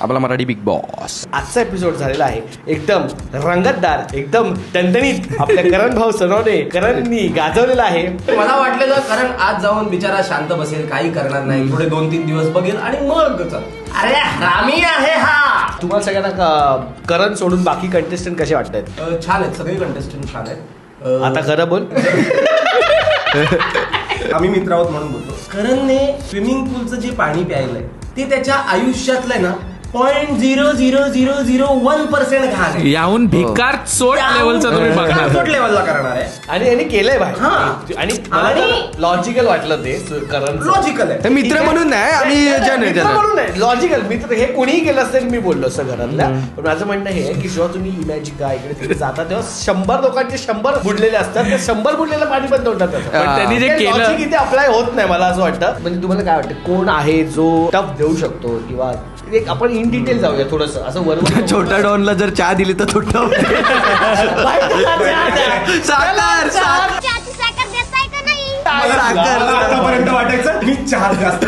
आपला Marathi big boss. आजचा episode झालेला आहे एकदम रंगतदार, एकदम दणदणीत. आपल्या करण भाऊ सनवणे, करणनी गाजवलेला आहे. मला वाटलेलं करण आज जाऊन बिचारा शांत बसेल, काही करणार नाही, थोडे 2-3 दिवस बघेल आणि मग अरे हरामी आहे हा. तुम्हाला सगळ्यांना करण सोडून बाकी कंटेस्टंट कसे वाटतात? छान आहेत, सगळे कंटेस्टंट छान आहेत. आता खरं बोल. आम्ही मित्र आहोत म्हणून बोलतो. करणने स्विमिंग पूलचं जे पाणी प्यायलंय ते त्याच्या आयुष्यातलं ना 0.00001% घाण आहे. याहून भिकार चोट लेवलचा तुम्ही बघा. चोट लेवलला करणार आहे आणि यांनी केलंय भाई. हा. आणि मला लॉजिकल वाटलं ते करण. लॉजिकल आहे. तर मित्र म्हणून नाही, आम्ही लॉजिकल मित्र हे कोणीही केलं असेल मी बोललो असं घरातल्या. पण माझं म्हणणं हे की जेव्हा तुम्ही इमॅजिन का इकडे तिकडे जाता तेव्हा 100 लोकांचे 100 बुडलेले असतात. त्या 100 बुडलेलं पाणी बंद होतात. पण त्यांनी जे केलं लॉजिक इथे अप्लाय होत नाही मला असं वाटतं. म्हणजे तुम्हाला काय वाटतं कोण आहे जो टफ देऊ शकतो किंवा एक आपण इन डिटेल जाऊया थोडस असं वरवर. छोट्या डॉनला जर चहा दिली तर तो टफ. आतापर्यंत वाटायचं मी 4 जास्त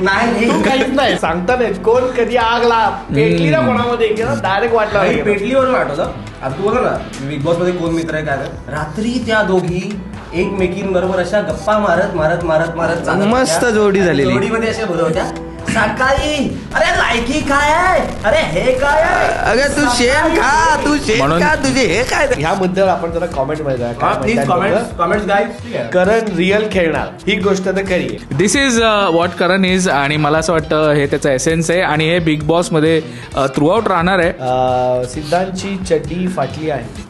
नाही काहीच नाही सांगता नाही कोण कधी आगला पेटली ना कोणामध्ये किंवा डायरेक्ट वाटला पेटलीवरून आठवलं. आता तू बघा ना बिग बॉस मध्ये कोण मित्र आहे काय रात्री त्या दोघी एकमेकींबरोबर अशा गप्पा मारत मारत मारत मारत चालत मस्त जोडी झालेली. जोडीमध्ये अशा बोलत होत्या सकाळी. अरे लायकी काय आहे, अरे हे काय आहे, अगं तू शेण खा, तू शेण म्हणून- खा, तुझे हे काय. ह्या मुद्द्यावर आपण जरा कॉमेंट मध्ये जाऊया. काय प्लीज म्हणतात लोकं? Comments guys. करण रिअल खेळणार ही गोष्ट तर खरी आहे. दिस इज व्हॉट करण इज. आणि मला असं वाटतं हे त्याचं एसेन्स आहे आणि हे बिग बॉस मध्ये थ्रू आउट राहणार आहे. सिद्धांतची चड्डी फाटली आहे.